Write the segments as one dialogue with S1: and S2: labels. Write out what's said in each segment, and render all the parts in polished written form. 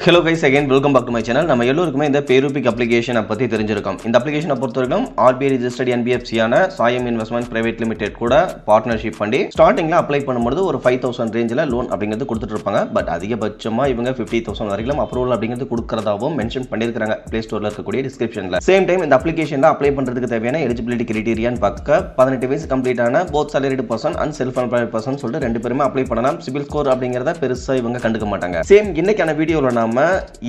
S1: Hello guys, again welcome back to my channel. நம்ம எல்லோருக்குமே இந்த Payrupic application பத்தி தெரிஞ்சிருக்கும். இந்த application பொறுத்தவரைக்கும் RBI registered NBFC ஆன சாயம் இன்வெஸ்ட்மென்ட் பிரைவேட் லிமிடெட் கூட பார்ட்னர்ஷிப் பண்ணி ஸ்டார்டிங்ல அப்ளை பண்ணும்போது ஒரு 5000 ரேஞ்சில லோன் அப்படிங்கிறது கொடுத்துட்டு இருப்பாங்க. பட் அதிகபட்சமா இவங்க 50000 வரைக்கும் அப்ரூவல் அப்படிங்கிறது கொடுக்கறதாவும் மென்ஷன் பண்ணிருக்காங்க Play Storeல இருக்கக்கூடிய டிஸ்கிரிப்ஷன்ல. சேம் டைம் இந்த அப்ளிகேஷன்ல அப்ளை பண்றதுக்கு தேவையான எலிஜிபிலிட்டி கிரைட்டீரியான்னு பார்க்க 18 வயசு கம்ப்ளீட் ஆன both salaried person and self employed person சொல்லிட்டு ரெண்டு பேருமே அப்ளை பண்ணலாம். சிபில் ஸ்கோர் அப்படிங்கறத பெருசா இவங்க கண்டுக்க மாட்டாங்க. சேம் இன்னைக்கான வீடியோல நாம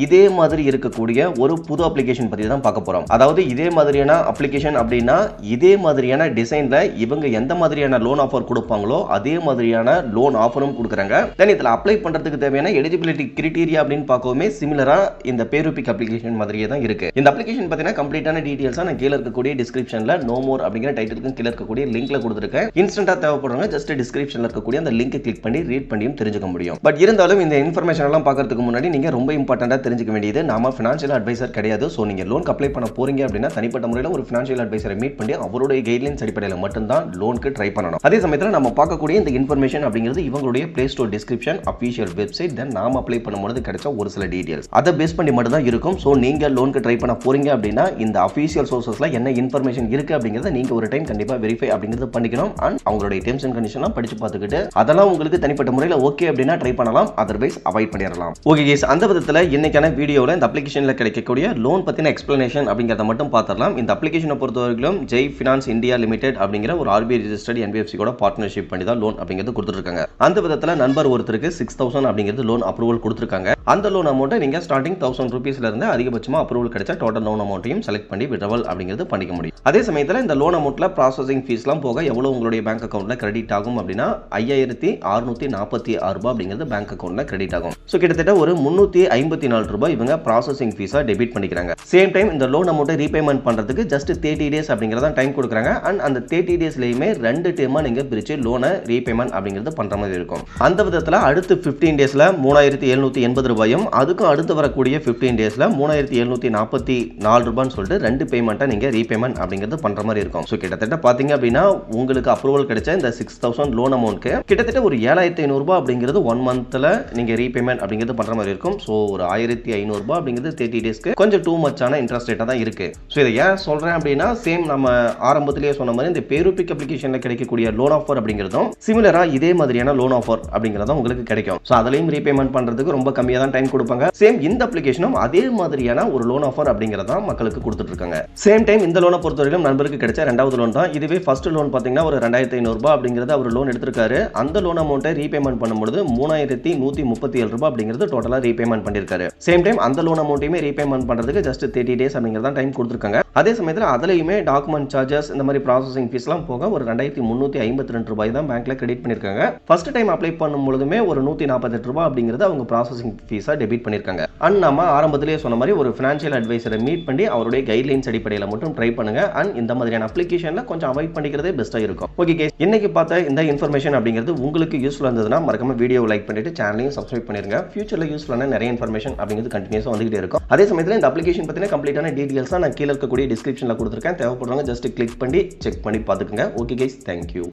S1: இதே மாதிரி இருக்கக்கூடிய ஒரு புது அப்ளிகேஷன் பத்தி தான் பார்க்க போறோம். அதாவது இதே மாதிரியான அப்ளிகேஷன் அப்படினா இதே மாதிரியான டிசைன்ல இவங்க எந்த மாதிரியான லோன் ஆஃபர் கொடுப்பாங்களோ அதே மாதிரியான லோன் ஆஃபரும் கொடுக்கறாங்க. தென் இதல அப்ளை பண்றதுக்கு தேவையான எலிஜிபிலிட்டி கிரைட்டீரியா அப்படினு பார்க்கவுமே சிமிலரா இந்த Payrupic அப்ளிகேஷன் மாதிரியே தான் இருக்கு. இந்த அப்ளிகேஷன் பத்தின கம்ப்ளீட்டான டீடைல்ஸா நான் கீழ இருக்கக்கூடிய டிஸ்கிரிப்ஷன்ல நோ மோர் அப்படிங்கற டைட்டிலுக்கு கீழ இருக்கக்கூடிய லிங்க்ல கொடுத்திருக்கேன். இன்ஸ்டன்ட்டா தேவைப்படுறவங்க ஜஸ்ட் டிஸ்கிரிப்ஷன்ல இருக்கக்கூடிய அந்த லிங்கை கிளிக் பண்ணி ரீட் பண்ணியும் தெரிஞ்சுக்க முடியும். பட் இருந்தாலும் இந்த இன்ஃபர்மேஷன் எல்லாம் பார்க்கிறதுக்கு முன்னாடி நீங்க ரொம்ப இம்பார்ட்டன்ட்டா தெரிஞ்சுக்க வேண்டியது நாம ஃபினான்ஷியல் அட்வைசர் கிடையாது. சோ நீங்க லோன் அப்ளை பண்ண போறீங்க அப்படினா தனிப்பட்ட முறையில் ஒரு ஃபினான்ஷியல் அட்வைசரை மீட் பண்ணி அவருடைய கைட்லைன்ஸ் அடிப்படையில் மட்டும் தான் லோனுக்கு ட்ரை பண்ணணும். அதே சமயத்தில் நம்ம பார்க்கக்கூடிய இந்த இன்ஃபர்மேஷன் அப்படிங்கிறது இவங்களுடைய Play Store description official website then நாம அப்ளை பண்ணும்போது கிடைச்ச ஒரு சில டீடைல்ஸ் அதை பேஸ் பண்ணி மட்டும் தான் இருக்கும். சோ நீங்க லோனுக்கு ட்ரை பண்ண போறீங்க அப்படினா இந்த அபிஷியல் சோர்சஸ்ல என்ன இன்ஃபர்மேஷன் இருக்கு அப்படிங்கறத நீங்க ஒரு டைம் கண்டிப்பா வெரிஃபை அப்படிங்கறது பண்ணிக்கணும். அண்ட் அவங்களுடைய டெர்ம்ஸ் அண்ட் கண்டிஷன்லாம் படிச்சு பார்த்துக்கிட்டு அதெல்லாம் உங்களுக்கு தனிப்பட்ட முறையில் ஓகே அப்படினா ட்ரை பண்ணலாம். அதர்வைஸ் அவாய்ட் பண்ணிடலாம். ஓகே गाइस, அந்த விதத்துல இன்னைக்கான வீடியோல இந்த அப்ளிகேஷன்ல கிடைக்கக்கூடிய லோன் பத்தின எக்ஸ்பிளனேஷன் அப்படிங்கறத மட்டும் பார்த்தறலாம். இந்த அப்ளிகேஷனை பொறுத்தவரைக்கும் ஜெய் ஃபினான்ஸ் இந்தியா லிமிடெட் அப்படிங்கற ஒரு RBI registered NBFC கூட பார்ட்னர்ஷிப் பண்ணி தான் லோன் அப்படிங்கிறது கொடுத்துருக்காங்க. அந்த விதத்துல நண்பர் ஒருத்தருக்கு 6000 அப்படிங்கிறது லோன் அப்ரூவல் கொடுத்துருக்காங்க. அந்த லோன் அமௌண்ட்டை நீங்க ஸ்டார்டிங் 1000 ரூபீஸ்ல இருந்து அதிகபட்சமா அப்ரூவல் கிடைச்சா டோட்டல் லோன் அமௌண்ட்டையும் செலக்ட் பண்ணி விட்ராவல் அப்படிங்கிறது பண்ணிக்க முடியும். அதே சமயத்துல இந்த லோன் அமௌண்ட்ல ப்ராசஸிங் ஃபீஸ்லாம் போக எவ்வளவு உங்களுடைய பேங்க் அக்கவுண்ட்ல கிரெடிட் ஆகும் அப்படினா 5646 ரூபாய் அப்படிங்கிறது பேங்க் அக்கவுண்ட்ல கிரெடிட் ஆகும். சோ கிட்டத்தட்ட ஒரு 354 ரூபாய் இவங்க ப்ராசஸிங் ஃபீஸா டெபிட் பண்ணிக்கிறாங்க. சேம் டைம் இந்த லோன் அமௌண்ட்டை ரீபேமெண்ட் பண்றதுக்கு ஜஸ்ட் 30 டேஸ் அப்படிங்கறத டைம் கொடுக்கறாங்க. அண்ட் அந்த 30 டேஸ்லயுமே ரெண்டு டைமா நீங்க பிரிச்சு லோனை ரீபேமெண்ட் அப்படிங்கிறது பண்ற மாதிரி இருக்கும். அந்த விதத்துல அடுத்து 15 டேஸ்ல 3780 ரூபாயும் அதுக்கு அடுத்து வரக்கூடிய 15 டேஸ்ல 3744 ரூபாய்னு சொல்லிட்டு ரெண்டு பேமெண்ட்டை நீங்க ரீபேமெண்ட் அப்படிங்கிறது பண்ற மாதிரி இருக்கும். சோ கிட்டத்தட்ட பாத்தீங்க அப்படினா உங்களுக்கு அப்ரூவல் கிடைச்ச இந்த 6000 லோன் அமௌண்ட்க்கு கிட்டத்தட்ட ஒரு 7500 ரூபாய் அப்படிங்கிறது 1 மந்த்ல நீங்க ரீபேமெண்ட் அப்படிங்கிறது பண்ற மாதிரி இருக்கும். சோ ஒரு 1500 ரூபாய் அப்படிங்கிறது 30 டேஸ்க்கு கொஞ்சம் டூ மச்சான இன்ட்ரெஸ்ட் ரேட்டா தான் இருக்கு. சோ இதை ஏன் சொல்றேன் அப்படினா சேம் நம்ம ஆரம்பத்திலேயே சொன்ன மாதிரி இந்த Payrupic அப்ளிகேஷன்ல கிடைக்கக்கூடிய லோன் ஆஃபர் அப்படிங்கிறதும் சிமிலரா இதே மாதிரியான லோன் ஆஃபர் அப்படிங்கிறதும் உங்களுக்கு கிடைக்கும். சோ அதலையும் ரீபேமெண்ட் பண்றதுக்கு ரொம்ப கம்மியா தான் டைம் கொடுப்பாங்க. சேம் இந்த அப்ளிகேஷனும் அதே மாதிரியான ஒரு லோன் ஆஃபர் அப்படிங்கறத மக்களுக்கு கொடுத்துட்டு இருக்காங்க. சேம் டைம் இந்த லோனை பொறுத்தவரைக்கும் நண்பருக்கு கிடைச்ச இரண்டாவது லோன் தான். இதுவே ஃபர்ஸ்ட் லோன் பாத்தீங்கன்னா ஒரு 2500 ரூபாய் அப்படிங்கறது அவர் லோன் எடுத்திருக்காரு. அந்த லோன் அமௌண்ட்டை ரீபேமெண்ட் பண்ணும்போது 3137 ரூபாய் அப்படிங்கிறது டோட்டலா ரீபேமெண்ட் பண்ணிருக்காரு. சேம் டைம் அந்த லோன் அமௌண்ட்டையுமே ரீபேமெண்ட் பண்றதுக்கு ஜஸ்ட் 30 டேஸ் அப்படிங்கறத டைம் கொடுத்திருக்காங்க. அதே சமயத்துல அதுலயுமே டாக்குமெண்ட் சார்ஜஸ் இந்த மாதிரி ப்ராசஸிங் ஃபீஸ்லாம் போக ஒரு 2352 ரூபாய் தான் பேங்க்ல கிரெடிட் பண்ணிருக்காங்க. ஃபர்ஸ்ட் டைம் அப்ளை பண்ணும்போதுமே ஒரு 148 ரூபாய் அப்படிங்கறது அவங்க ப்ராசஸிங் ஃபீஸா டெபிட் பண்ணிருக்காங்க. அண்ட் நம்ம ஆரம்பத்திலேயே சொன்ன மாதிரி ஒரு ஃபினான்ஷியல் அட்வைசரை மீட் பண்ணி அவருடைய கைட்லைன்ஸ் அடிப்படையில் மட்டும் ட்ரை பண்ணுங்க. அண்ட் இந்த மாதிரியான அப்ளிகேஷன்ல கொஞ்சம் அவாய்ட் பண்ணிக்கிறதே பெஸ்டா இருக்கும். ஓகே गाइस, இன்னைக்கு பார்த்த இந்த இன்ஃபர்மேஷன் அப்படிங்கிறது உங்களுக்கு யூஸ்ஃபுல்லா இருந்ததுன்னா மறக்காம வீடியோவை லைக் பண்ணிட்டு சேனலையும் சப்ஸ்கிரைப் பண்ணிருங்க. ஃபியூச்சர்ல யூஸ்ஃபுல்லான நிறைய இன்ஃபர்மேஷன் அப்படிங்கிறது கண்டினியூஸா வந்துகிட்டே இருக்கும். அதே சமயத்துல இந்த அப்ளிகேஷன் பத்தின கம்ப்ளீட்டான டீடைல்ஸ் நான் கீழ இருக்கக்கூடிய டிஸ்கிரிப்ஷன்ல கொடுத்திருக்கேன். தேவைப்படுறவங்க ஜஸ்ட் கிளிக் பண்ணி செக் பண்ணி பாத்துக்கங்க. Okay guys, thank you.